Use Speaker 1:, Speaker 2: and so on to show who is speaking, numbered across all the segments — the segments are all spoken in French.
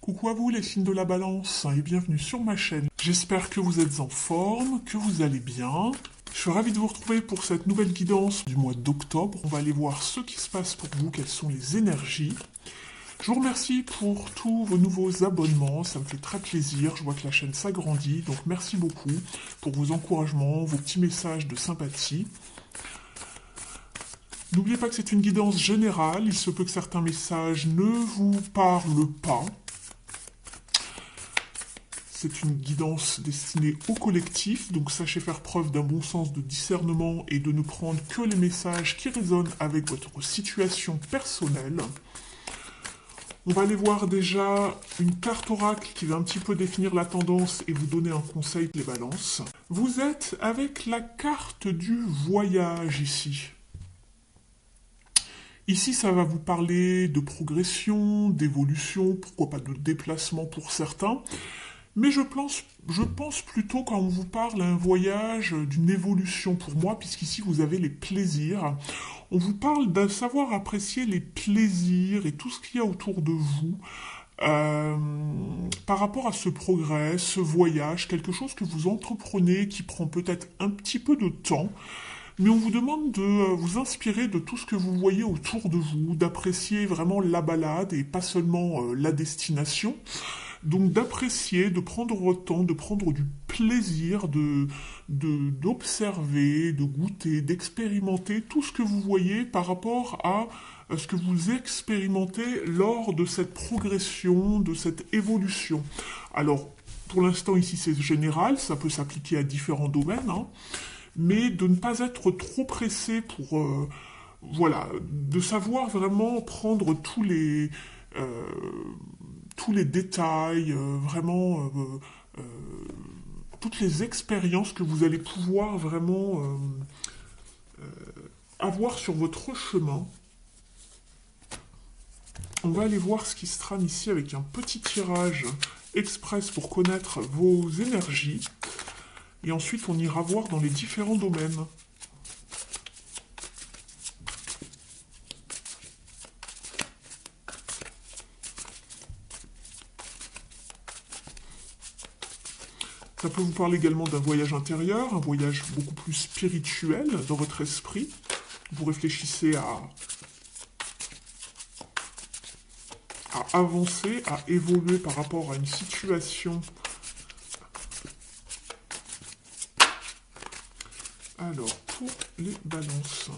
Speaker 1: Coucou à vous les signes de la balance et bienvenue sur ma chaîne. J'espère que vous êtes en forme, que vous allez bien. Je suis ravi de vous retrouver pour cette nouvelle guidance du mois d'octobre. On va aller voir ce qui se passe pour vous, quelles sont les énergies. Je vous remercie pour tous vos nouveaux abonnements, ça me fait très plaisir. Je vois que la chaîne s'agrandit, donc merci beaucoup pour vos encouragements, vos petits messages de sympathie. N'oubliez pas que c'est une guidance générale, il se peut que certains messages ne vous parlent pas. C'est une guidance destinée au collectif, donc sachez faire preuve d'un bon sens de discernement et de ne prendre que les messages qui résonnent avec votre situation personnelle. On va aller voir déjà une carte oracle qui va un petit peu définir la tendance et vous donner un conseil les balances. Vous êtes avec la carte du voyage ici. Ici, ça va vous parler de progression, d'évolution, pourquoi pas de déplacement pour certains. Mais je pense plutôt quand on vous parle d'un voyage, d'une évolution pour moi, puisqu'ici vous avez les plaisirs. On vous parle de savoir apprécier les plaisirs et tout ce qu'il y a autour de vous par rapport à ce progrès, ce voyage, quelque chose que vous entreprenez qui prend peut-être un petit peu de temps. Mais on vous demande de vous inspirer de tout ce que vous voyez autour de vous, d'apprécier vraiment la balade et pas seulement la destination. Donc d'apprécier, de prendre votre temps, de prendre du plaisir, d'observer, de goûter, d'expérimenter tout ce que vous voyez par rapport à ce que vous expérimentez lors de cette progression, de cette évolution. Alors, pour l'instant ici c'est général, ça peut s'appliquer à différents domaines, hein, mais de ne pas être trop pressé pour... voilà, de savoir vraiment prendre tous les détails, vraiment toutes les expériences que vous allez pouvoir vraiment avoir sur votre chemin. On va aller voir ce qui se trame ici avec un petit tirage express pour connaître vos énergies. Et ensuite, on ira voir dans les différents domaines. Ça peut vous parler également d'un voyage intérieur, un voyage beaucoup plus spirituel dans votre esprit. Vous réfléchissez à avancer, à évoluer par rapport à une situation. Alors, pour les balances.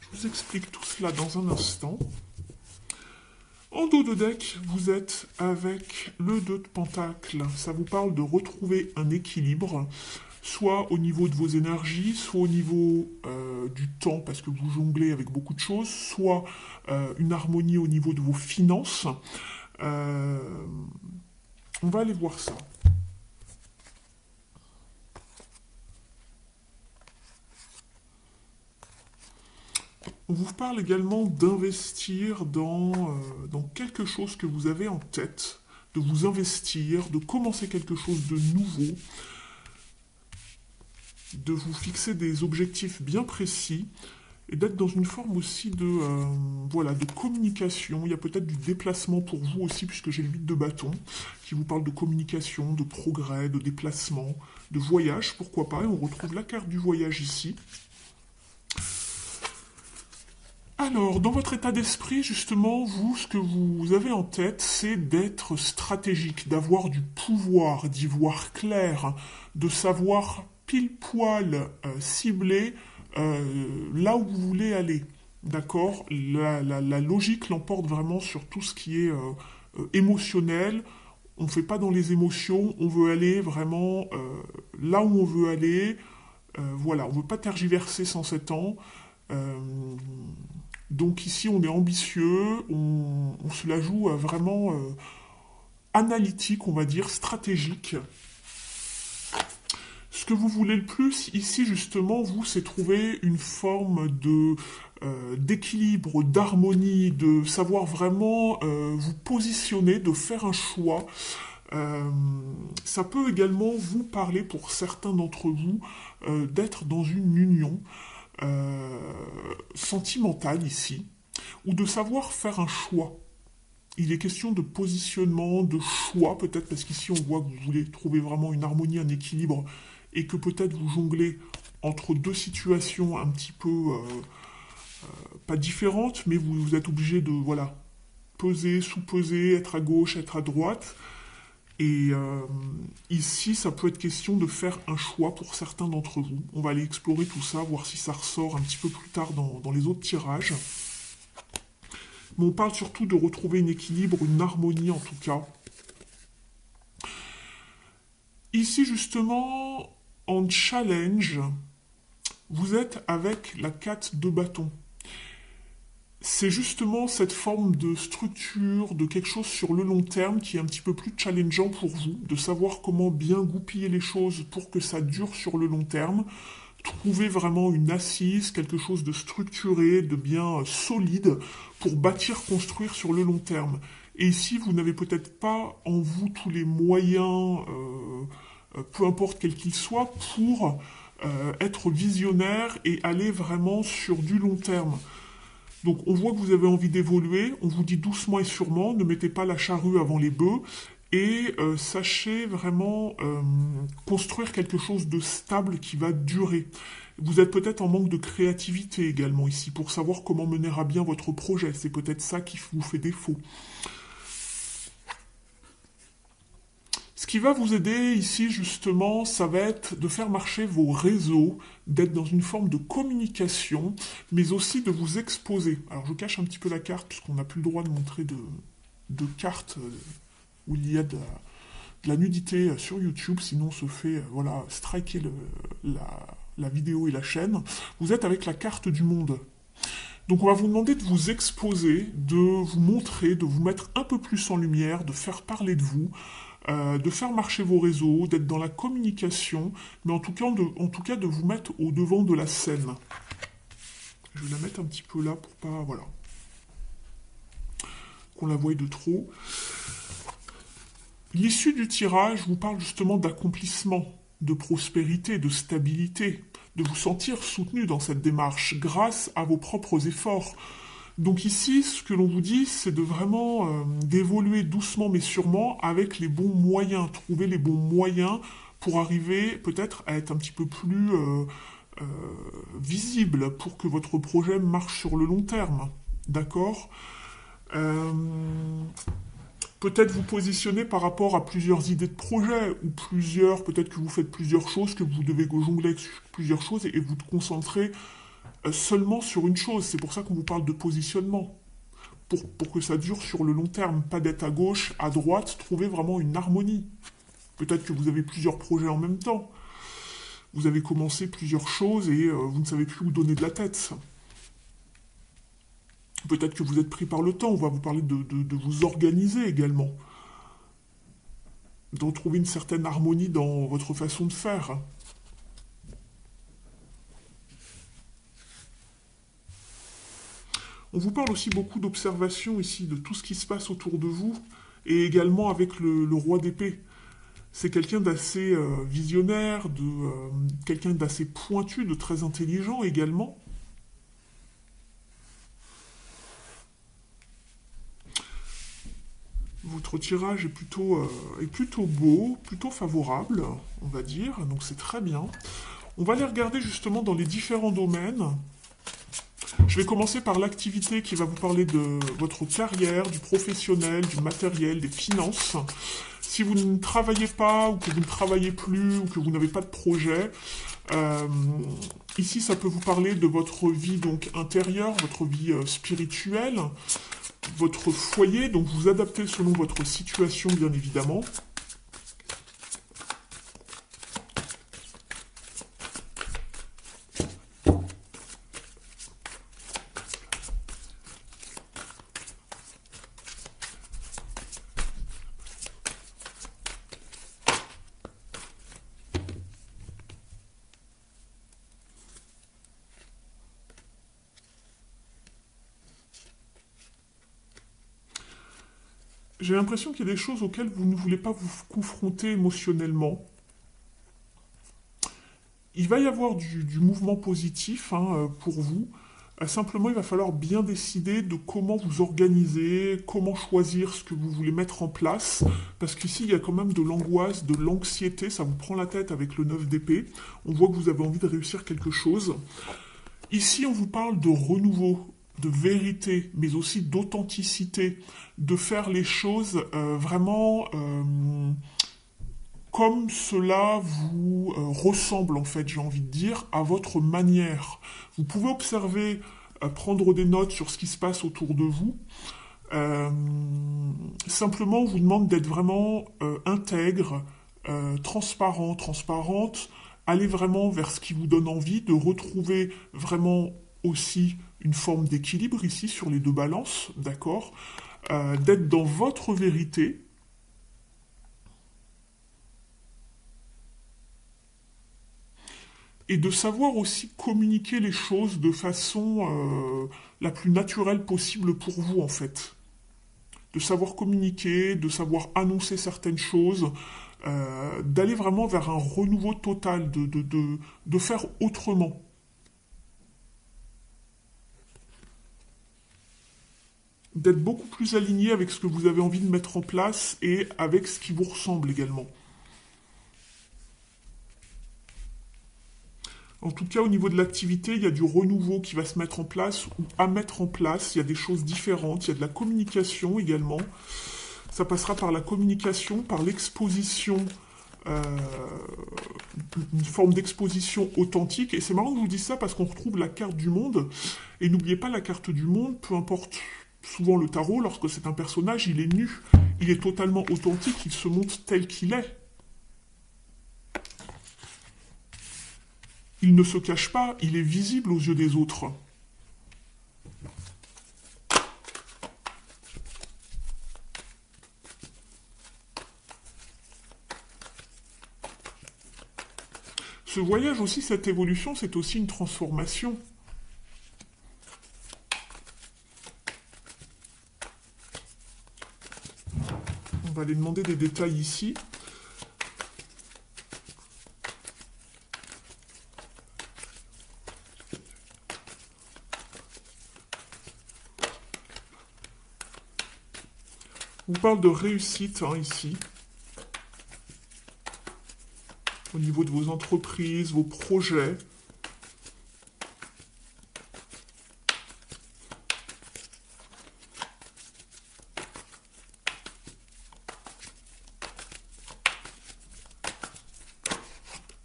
Speaker 1: Je vous explique tout cela dans un instant. En dos de deck, vous êtes avec le 2 de Pentacle. Ça vous parle de retrouver un équilibre, soit au niveau de vos énergies, soit au niveau du temps, parce que vous jonglez avec beaucoup de choses, soit une harmonie au niveau de vos finances. On va aller voir ça. On vous parle également d'investir dans quelque chose que vous avez en tête, de vous investir, de commencer quelque chose de nouveau, de vous fixer des objectifs bien précis et d'être dans une forme aussi de communication. Il y a peut-être du déplacement pour vous aussi, puisque j'ai le 8 de bâton, qui vous parle de communication, de progrès, de déplacement, de voyage, pourquoi pas. Et on retrouve la carte du voyage ici. Alors, dans votre état d'esprit, justement, vous, ce que vous avez en tête, c'est d'être stratégique, d'avoir du pouvoir, d'y voir clair, de savoir pile poil cibler là où vous voulez aller. D'accord? La logique l'emporte vraiment sur tout ce qui est émotionnel. On ne fait pas dans les émotions, on veut aller vraiment là où on veut aller. Voilà, on ne veut pas tergiverser sans 7 ans. Donc ici, on est ambitieux, on se la joue vraiment analytique, on va dire, stratégique. Ce que vous voulez le plus ici, justement, vous, c'est trouver une forme de d'équilibre, d'harmonie, de savoir vraiment vous positionner, de faire un choix. Euh, Ça peut également vous parler, pour certains d'entre vous, d'être dans une union euh, sentimentale ici, ou de savoir faire un choix. Il est question de positionnement, de choix, peut-être parce qu'ici on voit que vous voulez trouver vraiment une harmonie, un équilibre, et que peut-être vous jonglez entre deux situations un petit peu pas différentes, mais vous êtes obligé de voilà peser, sous-peser, être à gauche, être à droite. Et ici, ça peut être question de faire un choix pour certains d'entre vous. On va aller explorer tout ça, voir si ça ressort un petit peu plus tard dans les autres tirages. Mais on parle surtout de retrouver un équilibre, une harmonie en tout cas. Ici, justement, en challenge, vous êtes avec la 4 de bâton. C'est justement cette forme de structure, de quelque chose sur le long terme qui est un petit peu plus challengeant pour vous, de savoir comment bien goupiller les choses pour que ça dure sur le long terme. Trouver vraiment une assise, quelque chose de structuré, de bien solide pour bâtir, construire sur le long terme. Et ici, vous n'avez peut-être pas en vous tous les moyens, peu importe quels qu'ils soient, pour être visionnaire et aller vraiment sur du long terme. Donc on voit que vous avez envie d'évoluer, on vous dit doucement et sûrement, ne mettez pas la charrue avant les bœufs, et sachez vraiment construire quelque chose de stable qui va durer. Vous êtes peut-être en manque de créativité également ici, pour savoir comment mener à bien votre projet, c'est peut-être ça qui vous fait défaut. Ce qui va vous aider ici justement, ça va être de faire marcher vos réseaux, d'être dans une forme de communication, mais aussi de vous exposer. Alors je cache un petit peu la carte, puisqu'on n'a plus le droit de montrer de cartes où il y a de la nudité sur YouTube, sinon on se fait voilà, striker la vidéo et la chaîne. Vous êtes avec la carte du monde. Donc on va vous demander de vous exposer, de vous montrer, de vous mettre un peu plus en lumière, de faire parler de vous, de faire marcher vos réseaux, d'être dans la communication, mais en tout cas de vous mettre au devant de la scène. Je vais la mettre un petit peu là pour pas, voilà, qu'on la voie de trop. L'issue du tirage vous parle justement d'accomplissement, de prospérité, de stabilité, de vous sentir soutenu dans cette démarche grâce à vos propres efforts. Donc ici, ce que l'on vous dit, c'est de vraiment d'évoluer doucement mais sûrement avec les bons moyens, trouver les bons moyens pour arriver peut-être à être un petit peu plus euh, visible pour que votre projet marche sur le long terme. D'accord. Euh, Peut-être vous positionner par rapport à plusieurs idées de projet, ou peut-être que vous faites plusieurs choses, que vous devez jongler avec plusieurs choses et vous concentrer seulement sur une chose. C'est pour ça qu'on vous parle de positionnement. Pour que ça dure sur le long terme, pas d'être à gauche, à droite, trouver vraiment une harmonie. Peut-être que vous avez plusieurs projets en même temps. Vous avez commencé plusieurs choses et vous ne savez plus où donner de la tête. Peut-être que vous êtes pris par le temps, on va vous parler de vous organiser également. De retrouver une certaine harmonie dans votre façon de faire. On vous parle aussi beaucoup d'observation ici, de tout ce qui se passe autour de vous, et également avec le roi d'épée. C'est quelqu'un d'assez visionnaire, quelqu'un d'assez pointu, de très intelligent également. Votre tirage est plutôt beau, plutôt favorable, on va dire, donc c'est très bien. On va aller regarder justement dans les différents domaines. Je vais commencer par l'activité qui va vous parler de votre carrière, du professionnel, du matériel, des finances. Si vous ne travaillez pas, ou que vous ne travaillez plus, ou que vous n'avez pas de projet, euh, ici ça peut vous parler de votre vie donc intérieure, votre vie spirituelle, votre foyer, donc vous adaptez selon votre situation bien évidemment. J'ai l'impression qu'il y a des choses auxquelles vous ne voulez pas vous confronter émotionnellement. Il va y avoir du mouvement positif pour vous. Simplement, il va falloir bien décider de comment vous organiser, comment choisir ce que vous voulez mettre en place, parce qu'ici, il y a quand même de l'angoisse, de l'anxiété, ça vous prend la tête avec le 9 d'épée. On voit que vous avez envie de réussir quelque chose. Ici, on vous parle de renouveau, de vérité, mais aussi d'authenticité, de faire les choses vraiment comme cela vous ressemble, en fait, j'ai envie de dire, à votre manière. Vous pouvez observer, prendre des notes sur ce qui se passe autour de vous. Euh, Simplement, on vous demande d'être vraiment intègre, transparent, transparente. Allez vraiment vers ce qui vous donne envie, de retrouver vraiment aussi une forme d'équilibre ici sur les deux balances, d'accord. D'être dans votre vérité, et de savoir aussi communiquer les choses de façon la plus naturelle possible pour vous, en fait. De savoir communiquer, de savoir annoncer certaines choses, d'aller vraiment vers un renouveau total, de faire autrement. D'être beaucoup plus aligné avec ce que vous avez envie de mettre en place et avec ce qui vous ressemble également. En tout cas, au niveau de l'activité, il y a du renouveau qui va se mettre en place ou à mettre en place. Il y a des choses différentes. Il y a de la communication également. Ça passera par la communication, par l'exposition, euh, une forme d'exposition authentique. Et c'est marrant que je vous dise ça parce qu'on retrouve la carte du monde. Et n'oubliez pas la carte du monde, peu importe souvent le tarot, lorsque c'est un personnage, il est nu. Il est totalement authentique, il se montre tel qu'il est. Il ne se cache pas, il est visible aux yeux des autres. Ce voyage aussi, cette évolution, c'est aussi une transformation. On va aller demander des détails ici. On parle de réussite ici. Au niveau de vos entreprises, vos projets.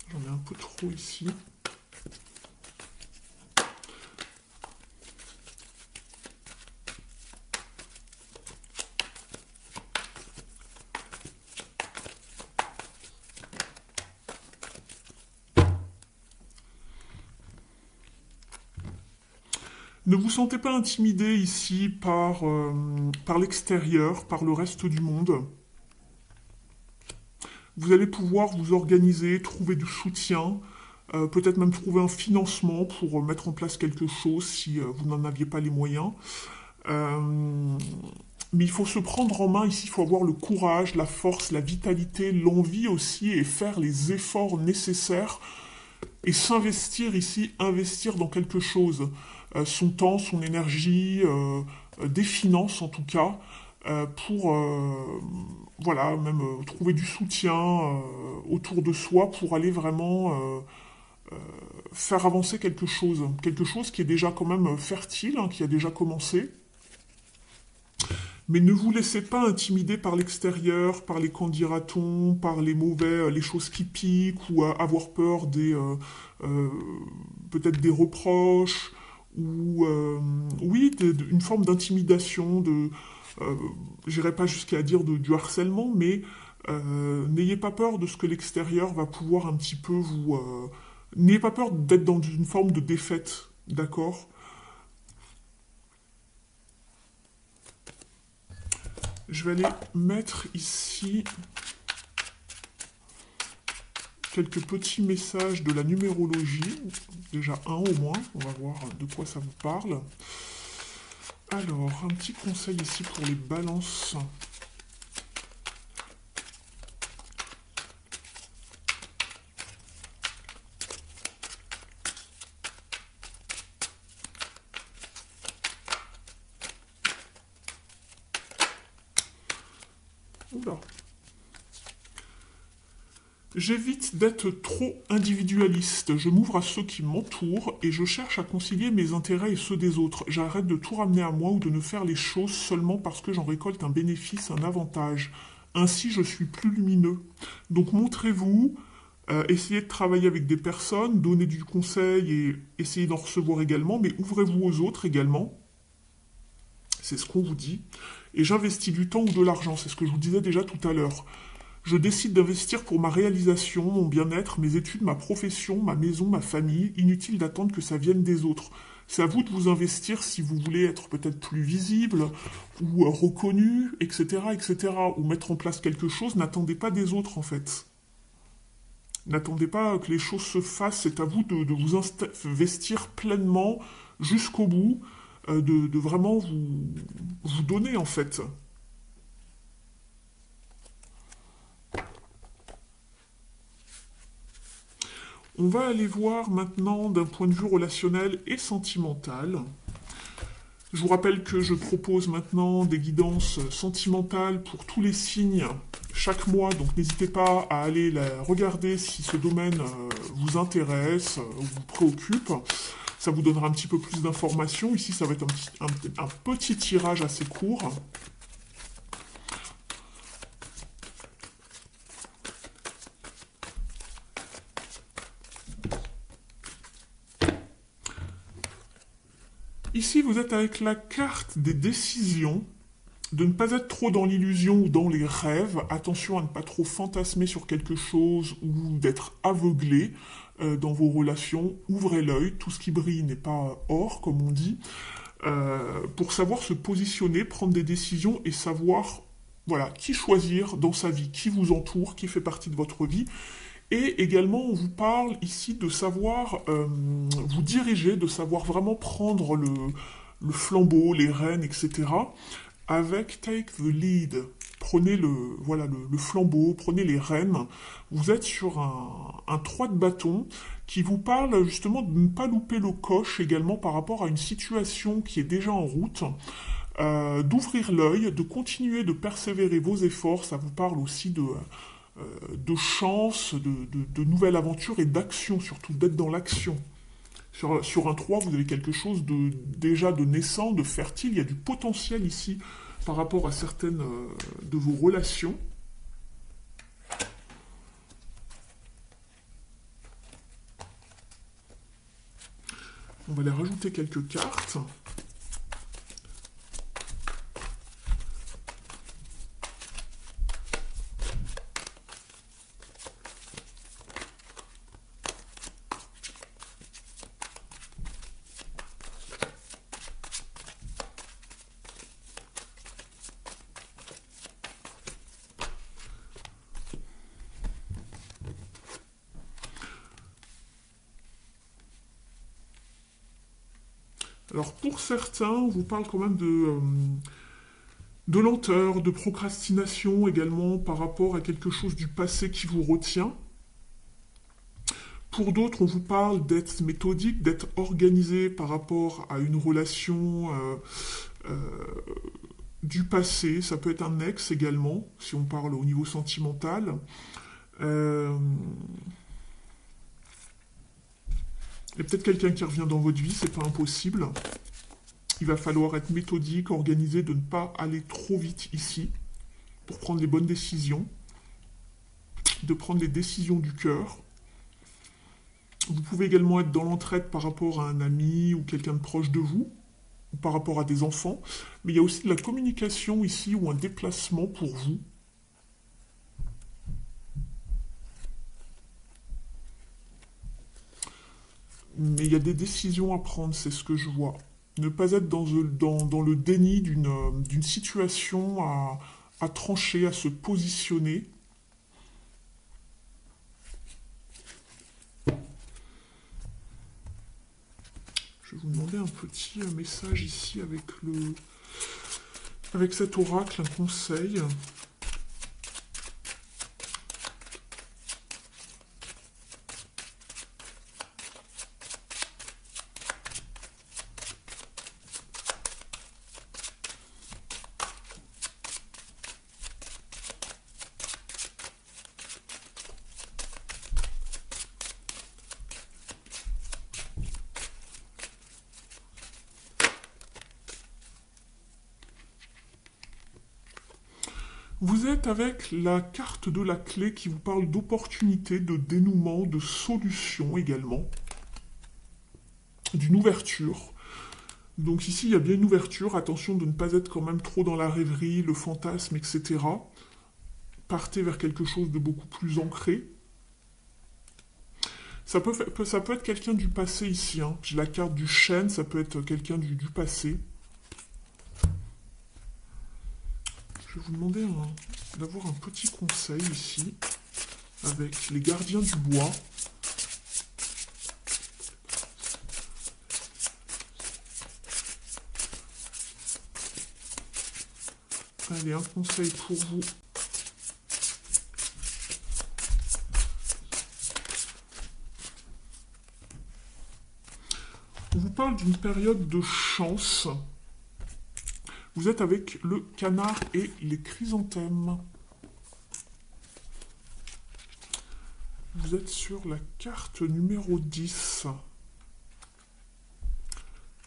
Speaker 1: J'en ai un peu trop ici. Ne vous sentez pas intimidé ici par l'extérieur, par le reste du monde. Vous allez pouvoir vous organiser, trouver du soutien, peut-être même trouver un financement pour mettre en place quelque chose si vous n'en aviez pas les moyens. Mais il faut se prendre en main ici, il faut avoir le courage, la force, la vitalité, l'envie aussi et faire les efforts nécessaires et s'investir ici, investir dans quelque chose. Son temps, son énergie, des finances en tout cas, pour voilà, même trouver du soutien autour de soi pour aller vraiment faire avancer quelque chose qui est déjà quand même fertile, qui a déjà commencé. Mais ne vous laissez pas intimider par l'extérieur, par les qu'en dira-t-on, par les mauvais, les choses qui piquent, ou avoir peur des peut-être des reproches, ou oui, une forme d'intimidation, j'irai pas jusqu'à dire du harcèlement, mais n'ayez pas peur de ce que l'extérieur va pouvoir un petit peu vous... n'ayez pas peur d'être dans une forme de défaite, d'accord? Je vais aller mettre ici quelques petits messages de la numérologie. Déjà un au moins, on va voir de quoi ça vous parle. Alors, un petit conseil ici pour les balances. Oula. J'évite d'être trop individualiste, je m'ouvre à ceux qui m'entourent et je cherche à concilier mes intérêts et ceux des autres. J'arrête de tout ramener à moi ou de ne faire les choses seulement parce que j'en récolte un bénéfice, un avantage. Ainsi, je suis plus lumineux. Donc montrez-vous, essayez de travailler avec des personnes, donnez du conseil et essayez d'en recevoir également, mais ouvrez-vous aux autres également. C'est ce qu'on vous dit. Et j'investis du temps ou de l'argent, c'est ce que je vous disais déjà tout à l'heure. Je décide d'investir pour ma réalisation, mon bien-être, mes études, ma profession, ma maison, ma famille. Inutile d'attendre que ça vienne des autres. C'est à vous de vous investir si vous voulez être peut-être plus visible ou reconnu, etc., etc. Ou mettre en place quelque chose. N'attendez pas des autres, en fait. N'attendez pas que les choses se fassent. C'est à vous de vous investir pleinement jusqu'au bout, de vraiment vous donner, en fait. On va aller voir maintenant d'un point de vue relationnel et sentimental. Je vous rappelle que je propose maintenant des guidances sentimentales pour tous les signes chaque mois, donc n'hésitez pas à aller la regarder si ce domaine vous intéresse ou vous préoccupe. Ça vous donnera un petit peu plus d'informations. Ici, ça va être un petit tirage assez court. Ici, vous êtes avec la carte des décisions, de ne pas être trop dans l'illusion ou dans les rêves. Attention à ne pas trop fantasmer sur quelque chose ou d'être aveuglé dans vos relations. Ouvrez l'œil, tout ce qui brille n'est pas or, comme on dit, pour savoir se positionner, prendre des décisions et savoir voilà, qui choisir dans sa vie, qui vous entoure, qui fait partie de votre vie. Et également, on vous parle ici de savoir vous diriger, de savoir vraiment prendre le flambeau, les rênes, etc. Avec Take the Lead. Prenez voilà, le flambeau, prenez les rênes. Vous êtes sur un 3 de bâton qui vous parle justement de ne pas louper le coche également par rapport à une situation qui est déjà en route. D'ouvrir l'œil, de continuer de persévérer vos efforts. Ça vous parle aussi de chance, de nouvelles aventures et d'action, surtout d'être dans l'action. Sur un 3, vous avez quelque chose déjà de naissant, de fertile. Il y a du potentiel ici par rapport à certaines de vos relations. On va aller rajouter quelques cartes. Alors pour certains, on vous parle quand même de lenteur, de procrastination également par rapport à quelque chose du passé qui vous retient. Pour d'autres, on vous parle d'être méthodique, d'être organisé par rapport à une relation du passé. Ça peut être un ex également, si on parle au niveau sentimental. Il y a peut-être quelqu'un qui revient dans votre vie, c'est pas impossible. Il va falloir être méthodique, organisé, de ne pas aller trop vite ici pour prendre les bonnes décisions, de prendre les décisions du cœur. Vous pouvez également être dans l'entraide par rapport à un ami ou quelqu'un de proche de vous, ou par rapport à des enfants, mais il y a aussi de la communication ici ou un déplacement pour vous. Mais il y a des décisions à prendre, c'est ce que je vois. Ne pas être dans le déni d'une situation à trancher, à se positionner. Je vais vous demander un petit message ici avec cet oracle, un conseil. Vous êtes avec la carte de la clé qui vous parle d'opportunité, de dénouement, de solution également, d'une ouverture. Donc ici, il y a bien une ouverture. Attention de ne pas être quand même trop dans la rêverie, le fantasme, etc. Partez vers quelque chose de beaucoup plus ancré. Ça peut être quelqu'un du passé ici. Hein. J'ai la carte du chêne, ça peut être quelqu'un du passé. Je vais vous demander d'avoir un petit conseil ici, avec les gardiens du bois. Allez, un conseil pour vous. On vous parle d'une période de chance. Vous êtes avec le canard et les chrysanthèmes. Vous êtes sur la carte numéro 10.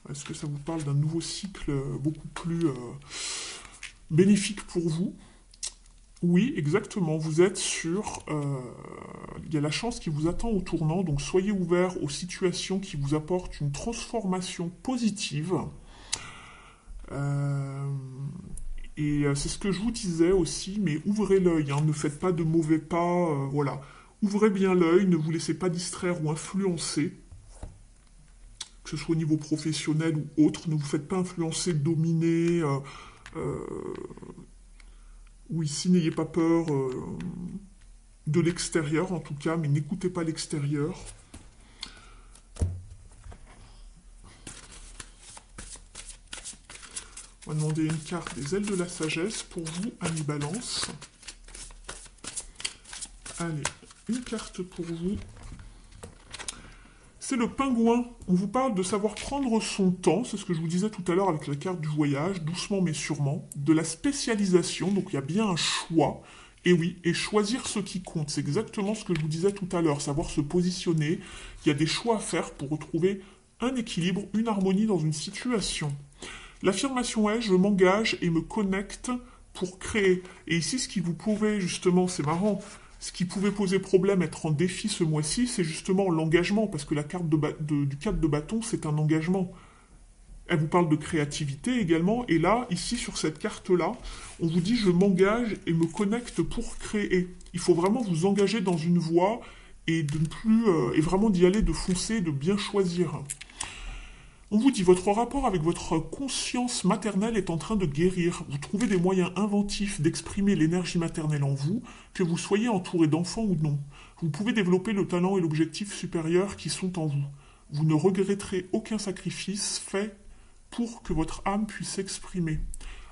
Speaker 1: Est-ce que ça vous parle d'un nouveau cycle beaucoup plus bénéfique pour vous? Oui, exactement. Vous êtes sur... il y a la chance qui vous attend au tournant, donc soyez ouverts aux situations qui vous apportent une transformation positive. C'est ce que je vous disais aussi, mais ouvrez l'œil, hein, ne faites pas de mauvais pas, voilà. Ouvrez bien l'œil, ne vous laissez pas distraire ou influencer, que ce soit au niveau professionnel ou autre, ne vous faites pas influencer, dominer, ou ici n'ayez pas peur de l'extérieur en tout cas, mais n'écoutez pas l'extérieur. On va demander une carte des ailes de la sagesse pour vous, Ami Balance. Allez, une carte pour vous. C'est le pingouin. On vous parle de savoir prendre son temps, c'est ce que je vous disais tout à l'heure avec la carte du voyage, doucement mais sûrement, de la spécialisation, donc il y a bien un choix, et oui, et choisir ce qui compte, c'est exactement ce que je vous disais tout à l'heure, savoir se positionner, il y a des choix à faire pour retrouver un équilibre, une harmonie dans une situation. L'affirmation est « je m'engage et me connecte pour créer ». Et ici, ce qui vous pouvait justement, c'est marrant, ce qui pouvait poser problème, être en défi ce mois-ci, c'est justement l'engagement, parce que la carte du 4 de bâton, c'est un engagement. Elle vous parle de créativité également, et là, ici, sur cette carte-là, on vous dit « je m'engage et me connecte pour créer ». Il faut vraiment vous engager dans une voie et de ne plus, et vraiment d'y aller, de foncer, de bien choisir. On vous dit, votre rapport avec votre conscience maternelle est en train de guérir. Vous trouvez des moyens inventifs d'exprimer l'énergie maternelle en vous, que vous soyez entouré d'enfants ou non. Vous pouvez développer le talent et l'objectif supérieur qui sont en vous. Vous ne regretterez aucun sacrifice fait pour que votre âme puisse s'exprimer.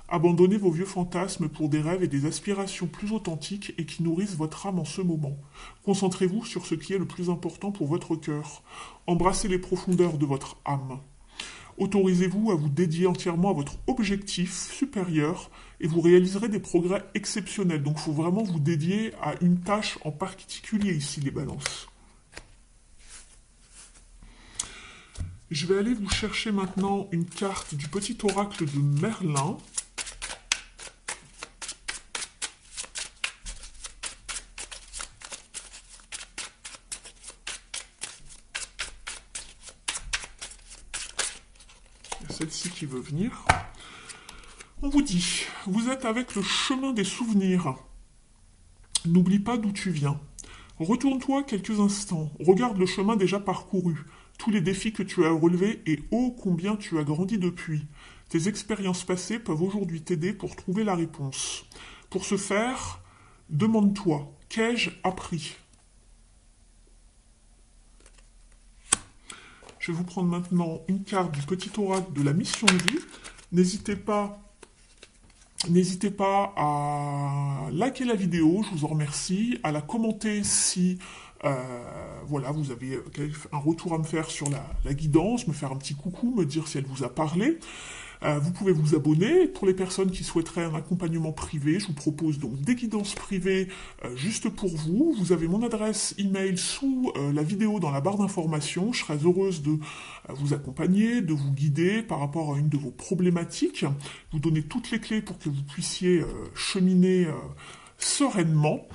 Speaker 1: Abandonnez vos vieux fantasmes pour des rêves et des aspirations plus authentiques et qui nourrissent votre âme en ce moment. Concentrez-vous sur ce qui est le plus important pour votre cœur. Embrassez les profondeurs de votre âme. Autorisez-vous à vous dédier entièrement à votre objectif supérieur et vous réaliserez des progrès exceptionnels. Donc il faut vraiment vous dédier à une tâche en particulier ici, les balances. Je vais aller vous chercher maintenant une carte du petit oracle de Merlin. Celle-ci qui veut venir. On vous dit, vous êtes avec le chemin des souvenirs. N'oublie pas d'où tu viens. Retourne-toi quelques instants, regarde le chemin déjà parcouru, tous les défis que tu as relevés et ô combien tu as grandi depuis. Tes expériences passées peuvent aujourd'hui t'aider pour trouver la réponse. Pour ce faire, demande-toi, qu'ai-je appris ? Je vais vous prendre maintenant une carte du petit oracle de la mission de vie. N'hésitez pas à liker la vidéo, je vous en remercie, à la commenter si voilà, vous avez un retour à me faire sur la guidance, me faire un petit coucou, me dire si elle vous a parlé. Vous pouvez vous abonner. Pour les personnes qui souhaiteraient un accompagnement privé, je vous propose donc des guidances privées juste pour vous. Vous avez mon adresse email sous la vidéo dans la barre d'information. Je serais heureuse de vous accompagner, de vous guider par rapport à une de vos problématiques, vous donner toutes les clés pour que vous puissiez cheminer sereinement.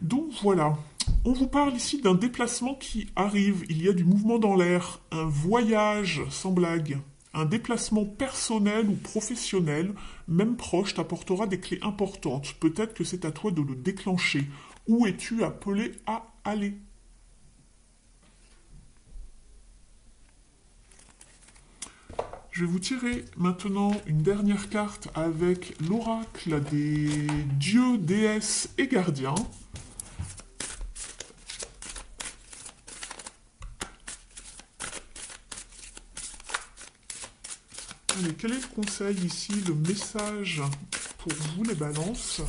Speaker 1: Donc voilà, on vous parle ici d'un déplacement qui arrive, il y a du mouvement dans l'air, un voyage sans blague, un déplacement personnel ou professionnel, même proche, t'apportera des clés importantes. Peut-être que c'est à toi de le déclencher. Où es-tu appelé à aller ? Je vais vous tirer maintenant une dernière carte avec l'oracle des dieux, déesses et gardiens. Allez, quel est le conseil ici, le message pour vous les balances ?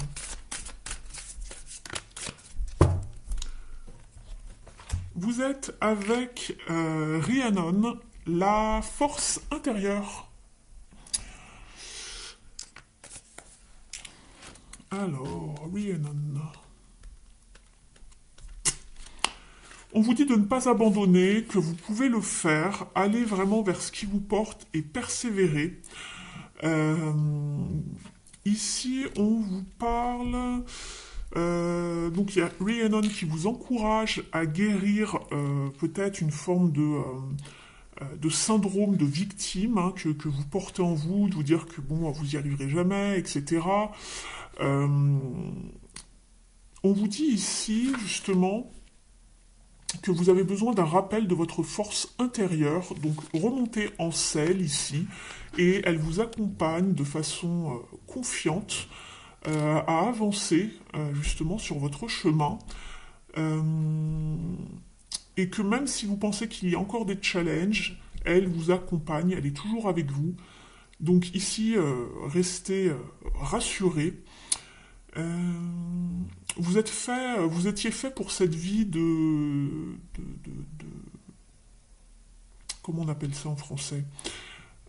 Speaker 1: Vous êtes avec Rhiannon, la force intérieure. Alors, Rhiannon. On vous dit de ne pas abandonner, que vous pouvez le faire, aller vraiment vers ce qui vous porte et persévérer. Ici, on vous parle... donc il y a Rhiannon qui vous encourage à guérir peut-être une forme de syndrome de victime hein, que vous portez en vous, de vous dire que bon, vous n'y arriverez jamais, etc. On vous dit ici, justement, que vous avez besoin d'un rappel de votre force intérieure, donc remontez en selle ici, et elle vous accompagne de façon confiante à avancer justement sur votre chemin, et que même si vous pensez qu'il y a encore des challenges, elle vous accompagne, elle est toujours avec vous. Donc ici, restez rassurés. Vous étiez fait pour cette vie comment on appelle ça en français,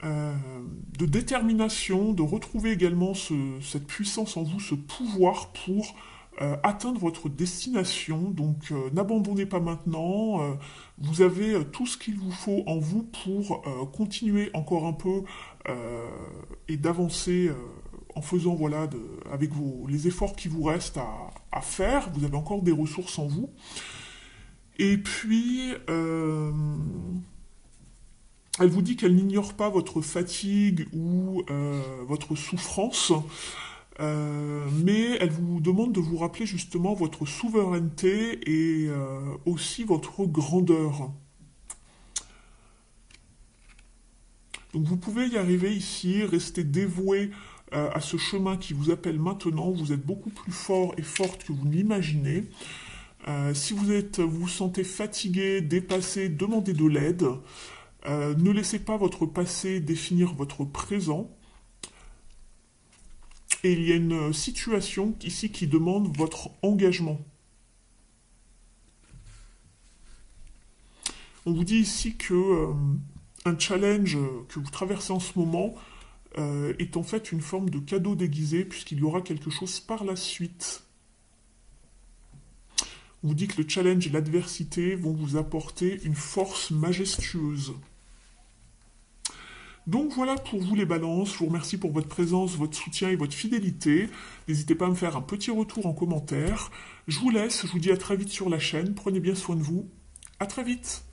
Speaker 1: de détermination, de retrouver également cette puissance en vous, ce pouvoir pour atteindre votre destination. Donc n'abandonnez pas maintenant, vous avez tout ce qu'il vous faut en vous pour continuer encore un peu et d'avancer en faisant voilà, avec les efforts qui vous restent à faire. Vous avez encore des ressources en vous. Et puis... elle vous dit qu'elle n'ignore pas votre fatigue ou votre souffrance, mais elle vous demande de vous rappeler justement votre souveraineté et aussi votre grandeur. Donc vous pouvez y arriver ici, rester dévoué à ce chemin qui vous appelle maintenant. Vous êtes beaucoup plus fort et forte que vous ne l'imaginez. Si vous vous sentez fatigué, dépassé, demandez de l'aide. Ne laissez pas votre passé définir votre présent. Et il y a une situation ici qui demande votre engagement. On vous dit ici que un challenge que vous traversez en ce moment est en fait une forme de cadeau déguisé puisqu'il y aura quelque chose par la suite. On vous dit que le challenge et l'adversité vont vous apporter une force majestueuse. Donc voilà pour vous les balances, je vous remercie pour votre présence, votre soutien et votre fidélité. N'hésitez pas à me faire un petit retour en commentaire. Je vous laisse, je vous dis à très vite sur la chaîne, prenez bien soin de vous. À très vite.